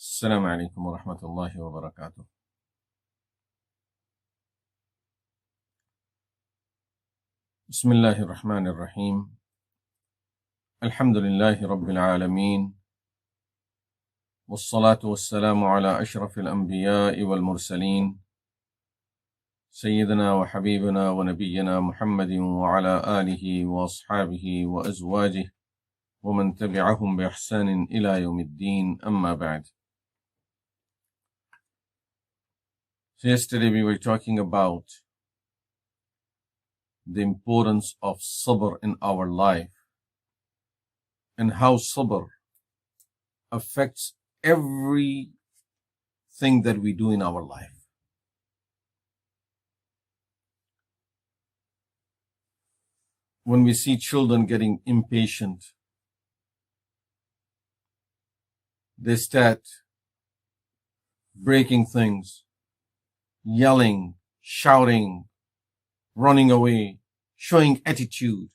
السلام عليكم ورحمة الله وبركاته. بسم الله الرحمن الرحيم. الحمد لله رب العالمين، والصلاة والسلام على أشرف الأنبياء والمرسلين، سيدنا وحبيبنا ونبينا محمد وعلى آله وأصحابه وأزواجه ومن تبعهم بإحسان إلى يوم الدين. أما بعد. So yesterday we were talking about the importance of sabr in our life and how sabr affects everything that we do in our life. When we see children getting impatient, they start breaking things, yelling, shouting, running away, showing attitude.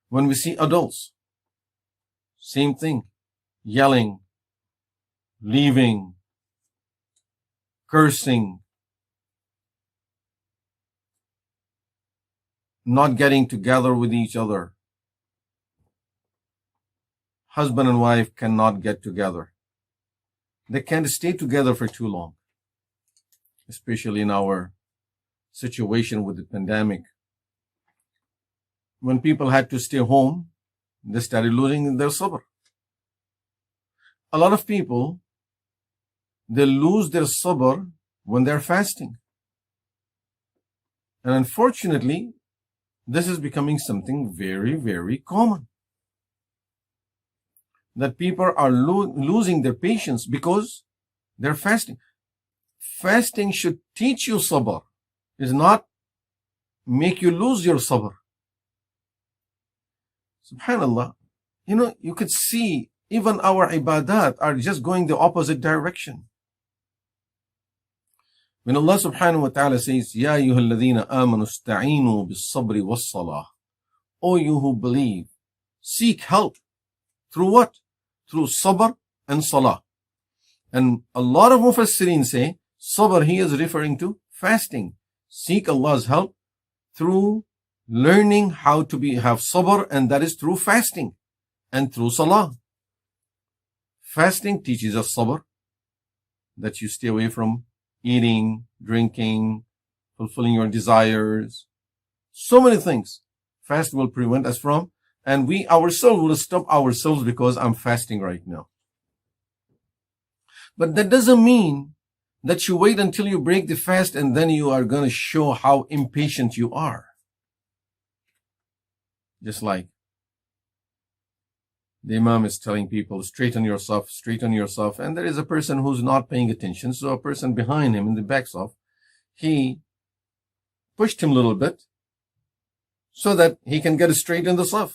When we see adults, same thing, yelling, leaving, cursing, not getting together with each other. Husband and wife cannot get together. They can't stay together for too long, especially in our situation with the pandemic. When people had to stay home, they started losing their sabr. A lot of people, they lose their sabr when they're fasting. And unfortunately, this is becoming something very, very common. That people are losing their patience because they're fasting. Fasting should teach you sabr. It does not make you lose your sabr. Subhanallah. You could see even our ibadat are just going the opposite direction. When Allah subhanahu wa ta'ala says, Ya ayyuhalladhina amanu ista'inu bis-sabri was-salah. O you who believe, seek help. Through what? Through sabr and salah. And a lot of mufassirin say, sabr he is referring to fasting. Seek Allah's help through learning how to have sabr, and that is through fasting and through salah. Fasting teaches us sabr, that you stay away from eating, drinking, fulfilling your desires. So many things fast will prevent us from, and we ourselves will stop ourselves because I'm fasting right now. But that doesn't mean that you wait until you break the fast and then you are going to show how impatient you are. Just like the Imam is telling people, straighten yourself, and there is a person who's not paying attention, so a person behind him in the back off, he pushed him a little bit so that he can get straight in the saf.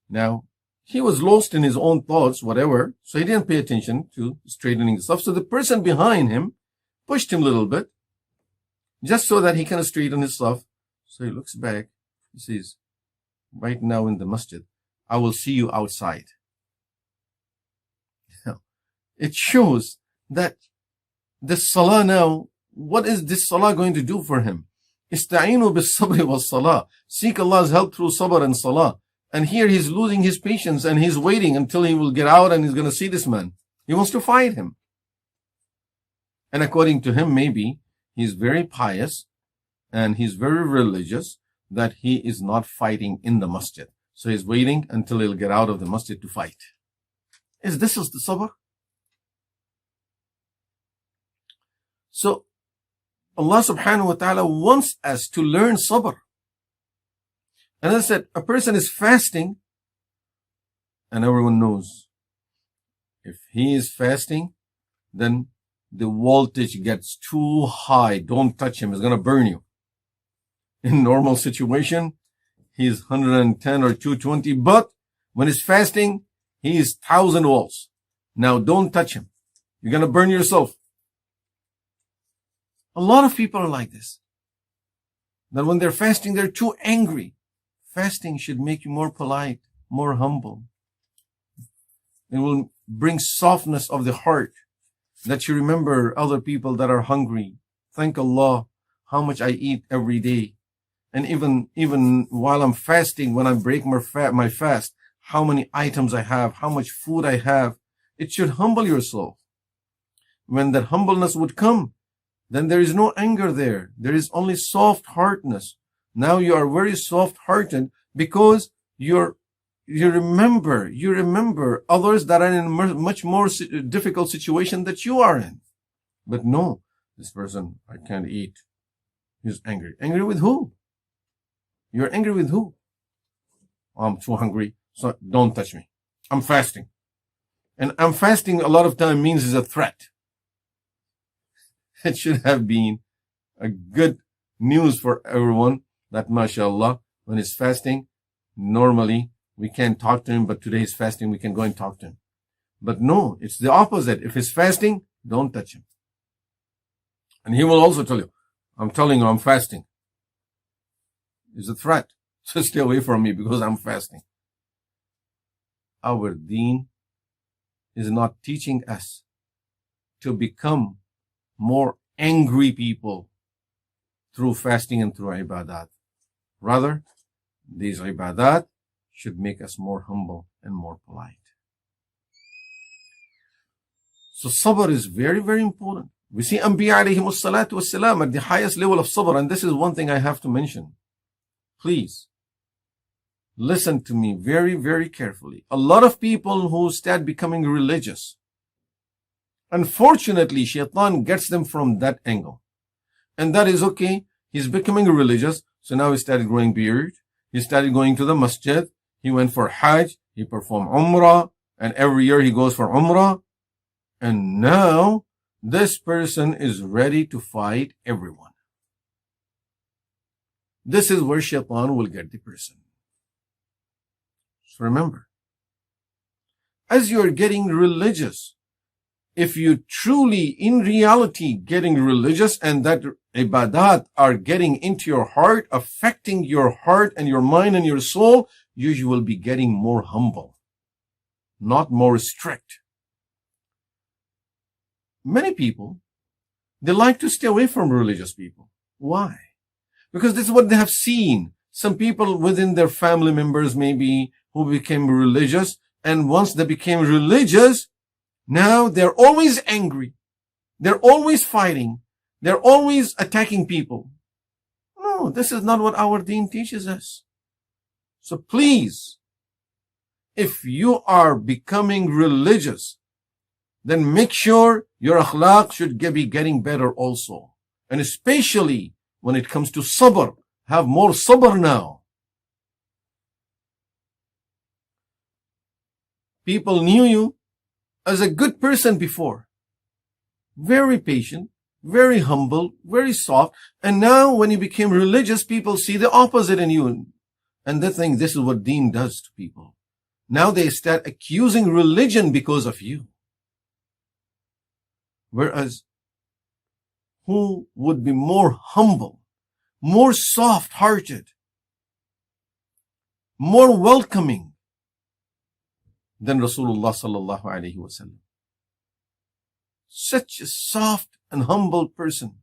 Now, he was lost in his own thoughts, whatever, so he didn't pay attention to straightening the saf. So the person behind him pushed him a little bit, just so that he can straighten his saf. So he looks back, he says, right now in the masjid, I will see you outside. It shows that this salah now, what is this salah going to do for him? Ista'inu bis-sabri was-salah. Seek Allah's help through sabr and salah. And here he's losing his patience and he's waiting until he will get out and he's going to see this man. He wants to fight him. And according to him, maybe he's very pious and he's very religious, that he is not fighting in the masjid. So he's waiting until he'll get out of the masjid to fight. This is the sabr? So Allah subhanahu wa ta'ala wants us to learn sabr. And as I said, a person is fasting, and everyone knows, if he is fasting, then the voltage gets too high. Don't touch him, it's going to burn you. In normal situation, he's 110 or 220, but when he's fasting, he is 1,000 volts. Now don't touch him. You're going to burn yourself. A lot of people are like this. That when they're fasting, they're too angry. Fasting should make you more polite, more humble. It will brings softness of the heart, that you remember other people that are hungry. Thank Allah how much I eat every day. And even while I'm fasting, when I break my fast, how many items I have, how much food I have. It should humble yourself. When that humbleness would come, then there is no anger there. There is only soft-heartedness. Now you are very soft-hearted because you remember others that are in a much more difficult situation that you are in. But no, this person, I can't eat. He's angry. Angry with who? You're angry with who? I'm too hungry, so don't touch me. I'm fasting. And I'm fasting a lot of time means is a threat. It should have been a good news for everyone that, mashallah, when he's fasting, normally we can't talk to him, but today he's fasting, we can go and talk to him. But no, it's the opposite. If he's fasting, don't touch him. And he will also tell you, I'm telling you, I'm fasting. It's a threat. So stay away from me because I'm fasting. Our deen is not teaching us to become more angry people through fasting and through ibadat. Rather, these ibadat should make us more humble and more polite. So sabr is very, very important. We see Anbiya alayhimus salatu wassalam at the highest level of sabr, and this is one thing I have to mention. Please, listen to me very, very carefully. A lot of people who start becoming religious, unfortunately, shaitan gets them from that angle. And that is okay. He's becoming religious. So now he started growing beard. He started going to the masjid. He went for Hajj. He performed Umrah. And every year he goes for Umrah. And now this person is ready to fight everyone. This is where shaitan will get the person. So remember, as you are getting religious, if you truly, in reality, getting religious and that ibadat are getting into your heart, affecting your heart and your mind and your soul, you will be getting more humble, not more strict. Many people, they like to stay away from religious people. Why? Because this is what they have seen. Some people within their family members maybe who became religious, and once they became religious, now they're always angry. They're always fighting. They're always attacking people. No, this is not what our deen teaches us. So please, if you are becoming religious, then make sure your akhlaq should be getting better also. And especially when it comes to sabr, have more sabr now. People knew you as a good person before. Very patient, very humble, very soft. And now when you became religious, people see the opposite in you. And they think this is what deen does to people. Now they start accusing religion because of you. Whereas, who would be more humble, more soft-hearted, more welcoming than Rasulullah sallallahu alaihi wasallam? Such a soft and humble person.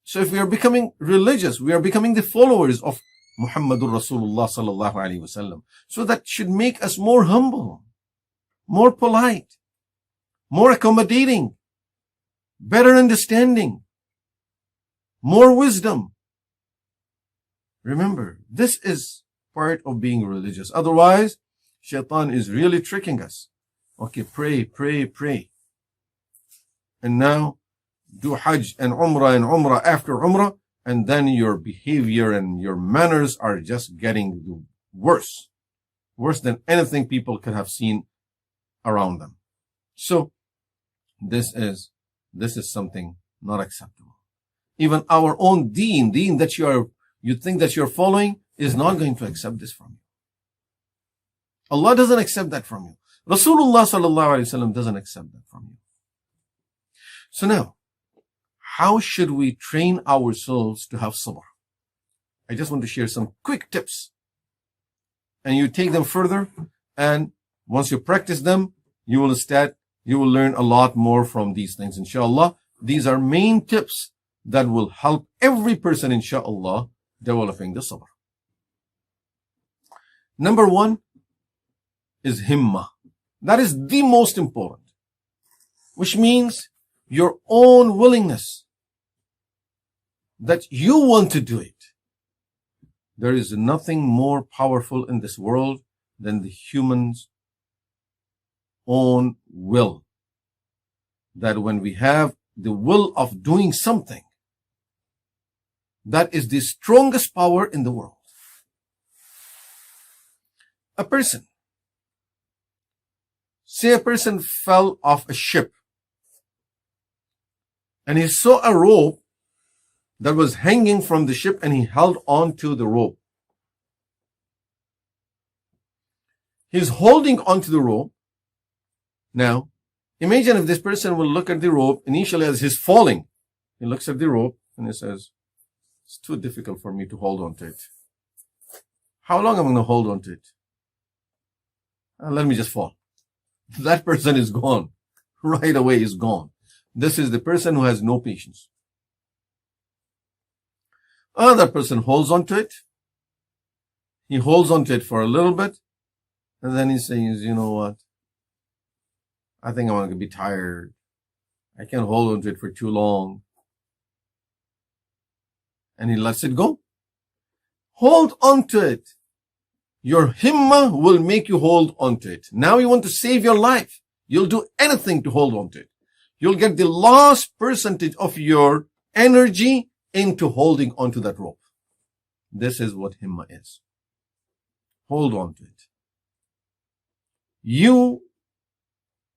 So if we are becoming religious, we are becoming the followers of Muhammadur Rasulullah sallallahu alaihi wasallam. So that should make us more humble, more polite, more accommodating, better understanding, more wisdom. Remember, this is part of being religious. Otherwise, shaitan is really tricking us. Okay, pray, pray, pray. And now do Hajj and Umrah after Umrah, and then your behavior and your manners are just getting worse. Worse than anything people could have seen around them. So, this is something not acceptable. Even our own deen that you think that you're following is not going to accept this from you. Allah doesn't accept that from you. Rasulullah sallallahu alaihi wasallam doesn't accept that from you. So now, how should we train ourselves to have sabr? I just want to share some quick tips. And you take them further, and once you practice them, you will learn a lot more from these things, inshallah. These are main tips that will help every person, inshallah, developing the sabr. Number one is himmah. That is the most important, which means your own willingness, that you want to do it. There is nothing more powerful in this world than the human's own will. That when we have the will of doing something, that is the strongest power in the world. Say a person fell off a ship and he saw a rope that was hanging from the ship and he held on to the rope. He's holding onto the rope. Now, imagine if this person will look at the rope initially as he's falling. He looks at the rope and he says, it's too difficult for me to hold on to it. How long am I going to hold on to it? Let me just fall. That person is gone. Right away is gone. This is the person who has no patience. Another person holds on to it. He holds on to it for a little bit. And then he says, you know what? I think I'm going to be tired. I can't hold on to it for too long. And he lets it go. Hold on to it. Your himmah will make you hold on to it. Now you want to save your life. You'll do anything to hold on to it. You'll get the last percentage of your energy into holding onto that rope. This is what himmah is. Hold on to it. You,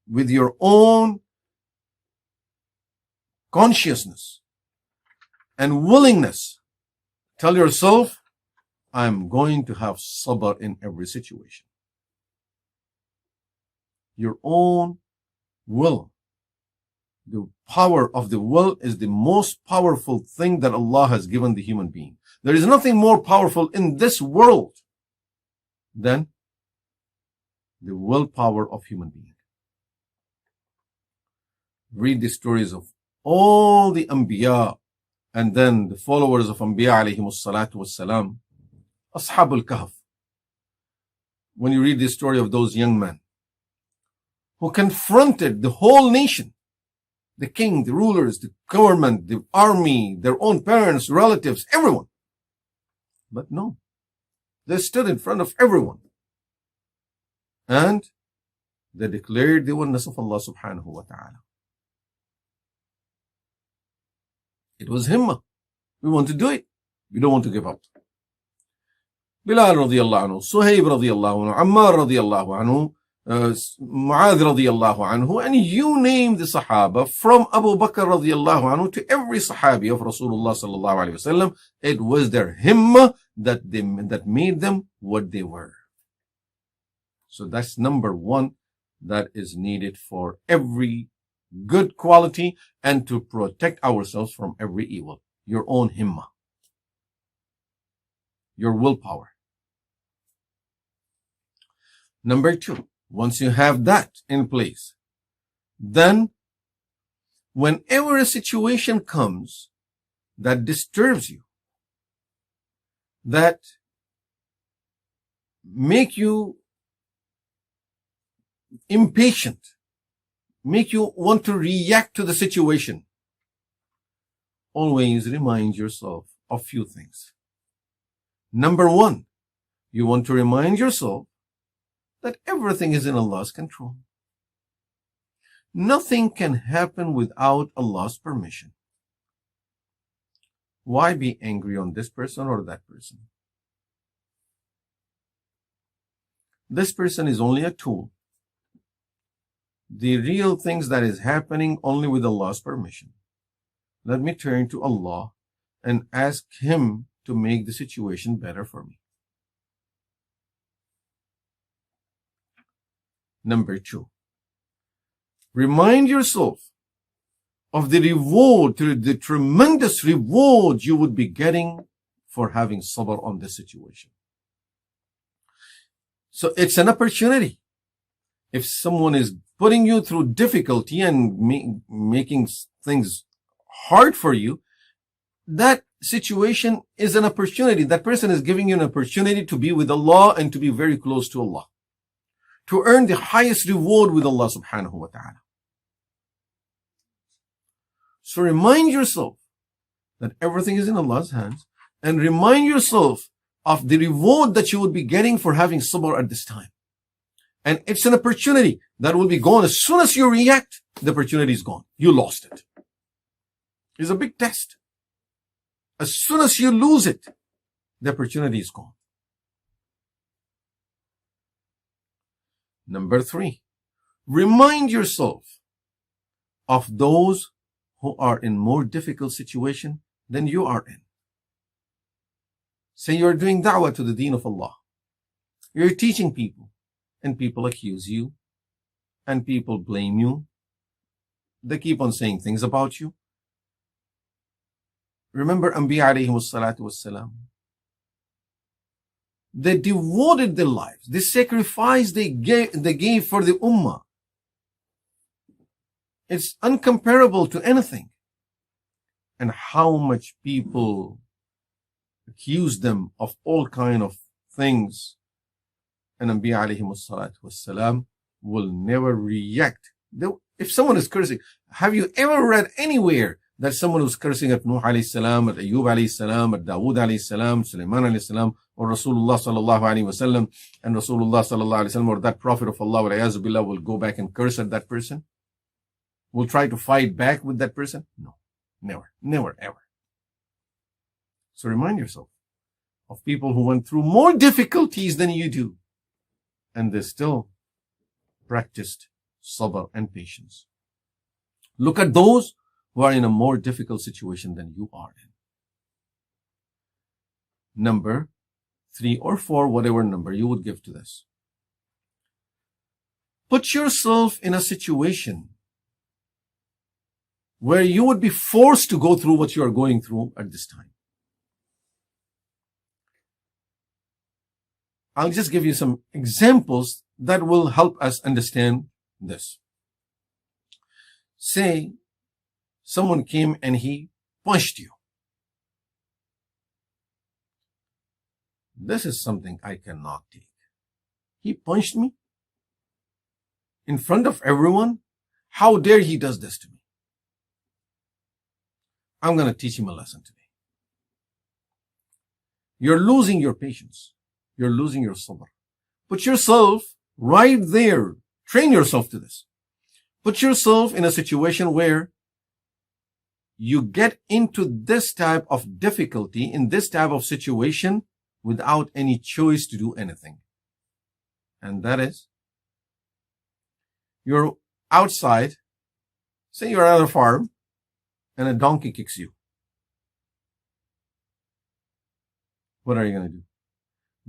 with your own consciousness and willingness, tell yourself, I'm going to have sabr in every situation. Your own will. The power of the will is the most powerful thing that Allah has given the human being. There is nothing more powerful in this world than the willpower of human being. Read the stories of all the Anbiya and then the followers of Anbiya alayhimus salatu wassalam, Ashab al-Kahf. When you read the story of those young men who confronted the whole nation, the king, the rulers, the government, the army, their own parents, relatives, everyone. But no, they stood in front of everyone and they declared the oneness of Allah subhanahu wa ta'ala. It was himmah. We want to do it. We don't want to give up. Bilal radiallahu anhu, Suhaib radiallahu anhu, Ammar radiallahu anhu, Mu'adh radiallahu anhu, and you name the Sahaba from Abu Bakr radiallahu anhu to every Sahabi of Rasulullah sallallahu alayhi wasallam. It was their himmah that made them what they were. So that's number one that is needed for every good quality and to protect ourselves from every evil. Your own himmah. Your willpower. Number two, once you have that in place, then whenever a situation comes that disturbs you, that make you impatient, make you want to react to the situation, always remind yourself of few things. Number one, you want to remind yourself that everything is in Allah's control. Nothing can happen without Allah's permission. Why be angry on this person or that person? This person is only a tool. The real things that is happening only with Allah's permission. Let me turn to Allah and ask Him to make the situation better for me. Number two, remind yourself of the reward, the tremendous reward you would be getting for having sabr on this situation. So it's an opportunity. If someone is putting you through difficulty and making things hard for you, that situation is an opportunity. That person is giving you an opportunity to be with Allah and to be very close to Allah, to earn the highest reward with Allah subhanahu wa ta'ala. So remind yourself that everything is in Allah's hands, and remind yourself of the reward that you would be getting for having sabr at this time. And it's an opportunity that will be gone. As soon as you react, the opportunity is gone. You lost it. It's a big test. As soon as you lose it, the opportunity is gone. Number 3, remind yourself of those who are in more difficult situation than you are in. Say you're doing da'wah to the deen of Allah. You're teaching people, and people accuse you, and people blame you. They keep on saying things about you. Remember Anbiya alayhi salatu wassalam. They devoted their lives. The sacrifice they gave for the ummah. It's uncomparable to anything. And how much people accuse them of all kind of things. And Anbiya alayhi salatu wassalam will never react. If someone is cursing, have you ever read anywhere that someone was cursing at Nuh alayhi salam, at Ayub alayhi salam, at Dawood alayhi salam, Sulaiman alayhi salam, or Rasulullah sallallahu alayhi wasallam, and Rasulullah sallallahu alayhi wasallam, or that Prophet of Allah billah, will go back and curse at that person? Will try to fight back with that person? No, never, ever. So remind yourself of people who went through more difficulties than you do, and they still practiced sabr and patience. Look at those who are in a more difficult situation than you are in. Number 3 or 4, whatever number you would give to this. Put yourself in a situation where you would be forced to go through what you are going through at this time. I'll just give you some examples that will help us understand this. Say, someone came and he punched you. This is something I cannot take. He punched me in front of everyone. How dare he does this to me? I'm going to teach him a lesson today. You're losing your patience. You're losing your sabr. Put yourself right there. Train yourself to this. Put yourself in a situation where you get into this type of difficulty, in this type of situation, without any choice to do anything. And that is, you're outside, say you're at a farm, and a donkey kicks you. What are you going to do?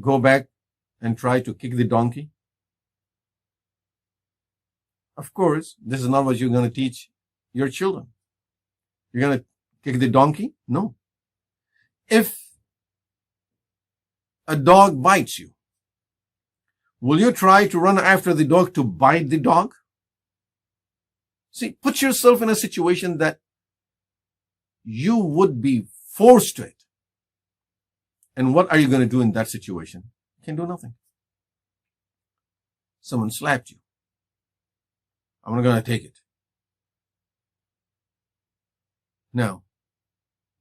Go back and try to kick the donkey? Of course, this is not what you're going to teach your children. You're going to kick the donkey? No. If a dog bites you, will you try to run after the dog to bite the dog? See, put yourself in a situation that you would be forced to it. And what are you going to do in that situation? You can do nothing. Someone slapped you. I'm not going to take it. Now,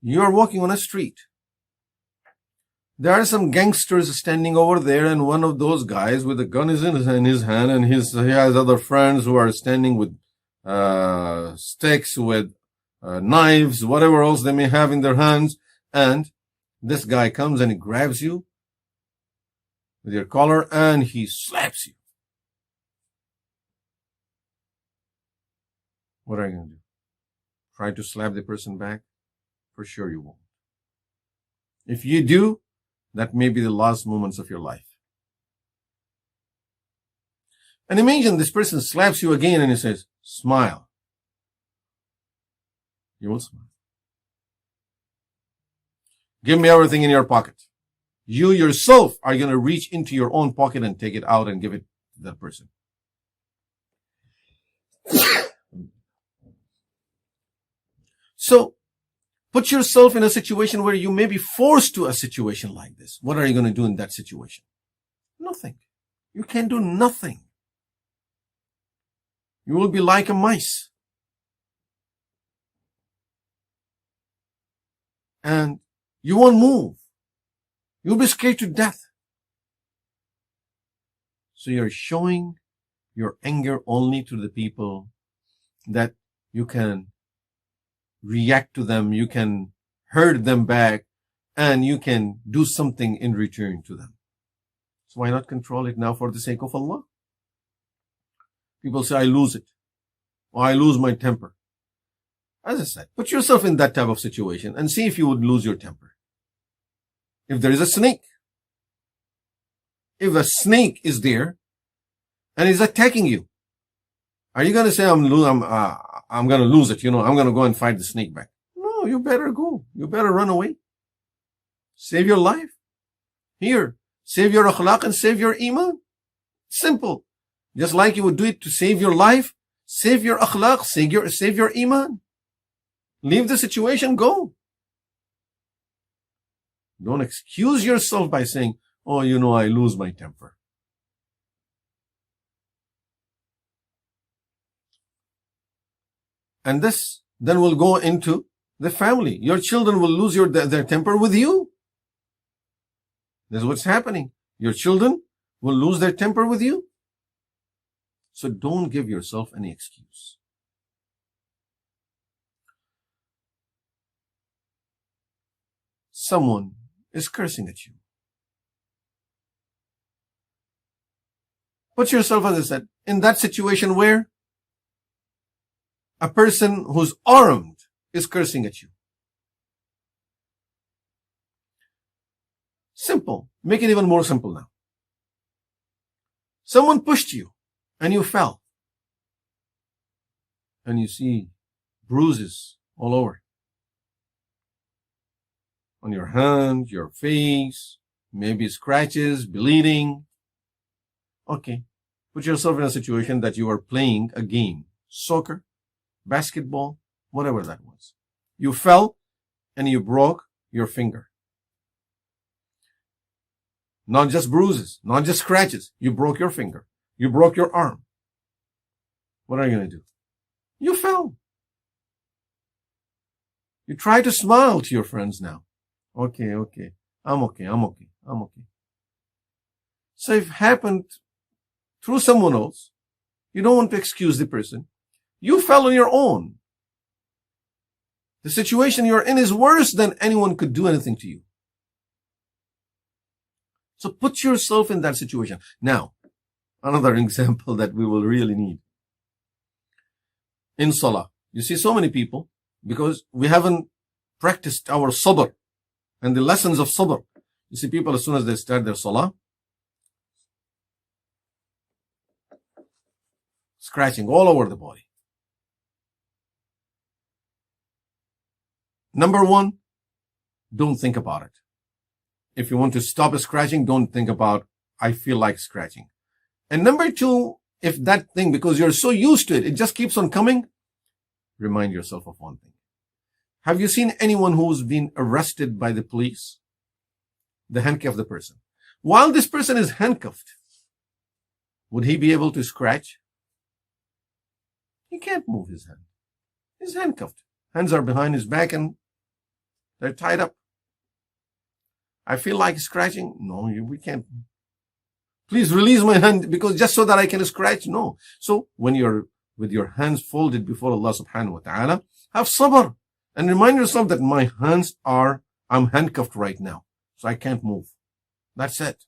you are walking on a street. There are some gangsters standing over there, and one of those guys with a gun is in his hand, and he has other friends who are standing with sticks, with knives, whatever else they may have in their hands, and this guy comes and he grabs you with your collar and he slaps you. What are you going to do? Try to slap the person back? For sure you won't. If you do, that may be the last moments of your life. And imagine this person slaps you again and he says, smile. You will smile. Give me everything in your pocket. You yourself are going to reach into your own pocket and take it out and give it to that person. So put yourself in a situation where you may be forced to a situation like this. What are you going to do in that situation? Nothing. You can do nothing. You will be like a mice. And you won't move. You'll be scared to death. So you're showing your anger only to the people that you can react to them, you can hurt them back, and you can do something in return to them. So why not control it now for the sake of Allah? People say, I lose it, or I lose my temper. As I said, put yourself in that type of situation and see if you would lose your temper. If there is a snake, if a snake is there and is attacking you, are you going to say, I'm going to lose it, I'm going to go and fight the snake back? No, you better go. You better run away. Save your life. Here, save your akhlaq and save your iman. Simple. Just like you would do it to save your life, save your akhlaq, save your iman. Leave the situation, go. Don't excuse yourself by saying, oh, I lose my temper. And this then will go into the family. Your children will lose their temper with you. This is what's happening. Your children will lose their temper with you. So don't give yourself any excuse. Someone is cursing at you. Put yourself, as I said, in that situation where a person who's armed is cursing at you. Simple. Make it even more simple now. Someone pushed you and you fell. And you see bruises all over. On your hand, your face, maybe scratches, bleeding. Okay. Put yourself in a situation that you are playing a game. Soccer, basketball, whatever that was. You fell and you broke your finger. Not just bruises, not just scratches. You broke your finger. You broke your arm. What are you going to do? You fell. You try to smile to your friends now. Okay. I'm okay. So if it happened through someone else, you don't want to excuse the person. You fell on your own. The situation you're in is worse than anyone could do anything to you. So put yourself in that situation. Now, another example that we will really need. In Salah, you see so many people, because we haven't practiced our sabr and the lessons of sabr. You see people, as soon as they start their Salah, scratching all over the body. Number one, don't think about it. If you want to stop scratching, don't think about, I feel like scratching. And number two, if that thing, because you're so used to it, it just keeps on coming, remind yourself of one thing. Have you seen anyone who's been arrested by the police? The handcuff the person. While this person is handcuffed, would he be able to scratch? He can't move his hand. He's handcuffed. Hands are behind his back and they're tied up. I feel like scratching. No, we can't. Please release my hand because just so that I can scratch. No. So when you're with your hands folded before Allah subhanahu wa ta'ala, have sabr and remind yourself that my hands I'm handcuffed right now. So I can't move. That's it.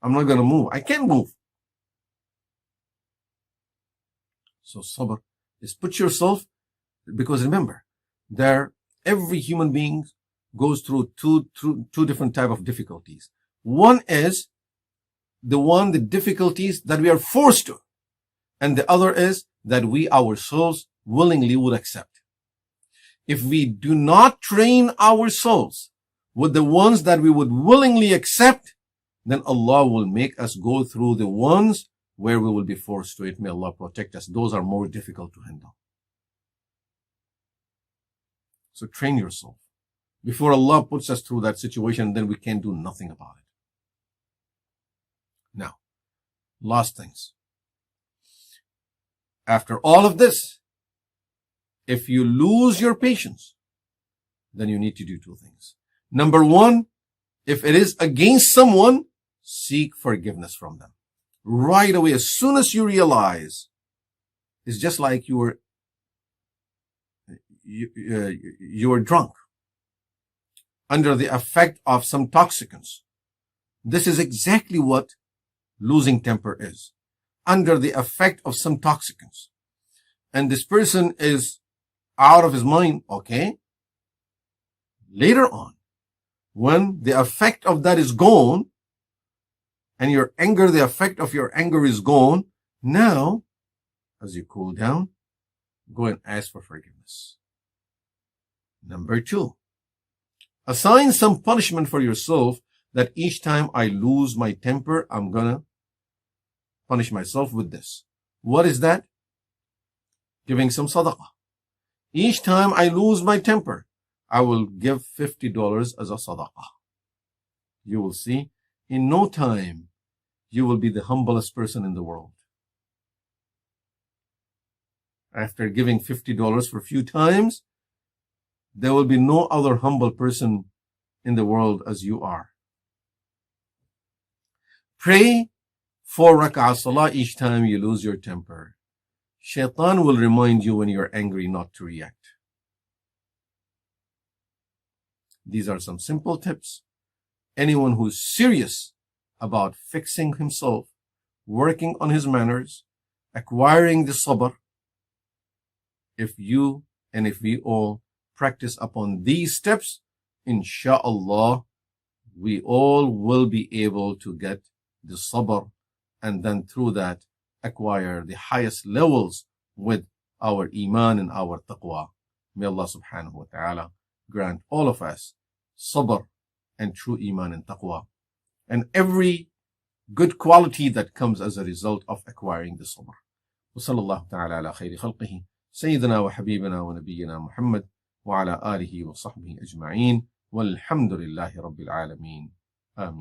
I'm not going to move. I can't move. So sabr is put yourself, because remember, every human being goes through two different type of difficulties. One is the difficulties that we are forced to, and the other is that we ourselves willingly would accept. If we do not train ourselves with the ones that we would willingly accept, then Allah will make us go through the ones where we will be forced to it. May Allah protect us. Those are more difficult to handle. So train yourself. Before Allah puts us through that situation, then we can do nothing about it. Now, last things. After all of this, if you lose your patience, then you need to do two things. Number one, if it is against someone, seek forgiveness from them. Right away, as soon as you realize, it's just like you were drunk under the effect of some toxicants. This is exactly what losing temper is. Under the effect of some toxicants. And this person is out of his mind, okay? Later on, when the effect of that is gone, and your anger, the effect of your anger is gone, now, as you cool down, go and ask for forgiveness. Number two, assign some punishment for yourself that each time I lose my temper, I'm gonna punish myself with this. What is that? Giving some sadaqa. Each time I lose my temper, I will give $50 as a sadaqa. You will see, in no time, you will be the humblest person in the world. After giving $50 for a few times, there will be no other humble person in the world as you are. Pray 4 rak'ah salah each time you lose your temper. Shaitan will remind you when you're angry not to react. These are some simple tips. Anyone who's serious about fixing himself, working on his manners, acquiring the sabr, if you and if we all practice upon these steps, insha'Allah, we all will be able to get the sabr, and then through that acquire the highest levels with our iman and our taqwa. May Allah subhanahu wa ta'ala grant all of us sabr and true iman and taqwa, and every good quality that comes as a result of acquiring the sabr. وصلى الله تعالى على خير خلقه سيدنا وحبيبنا ونبينا محمد وعلى آله وصحبه أجمعين والحمد لله رب العالمين آمين.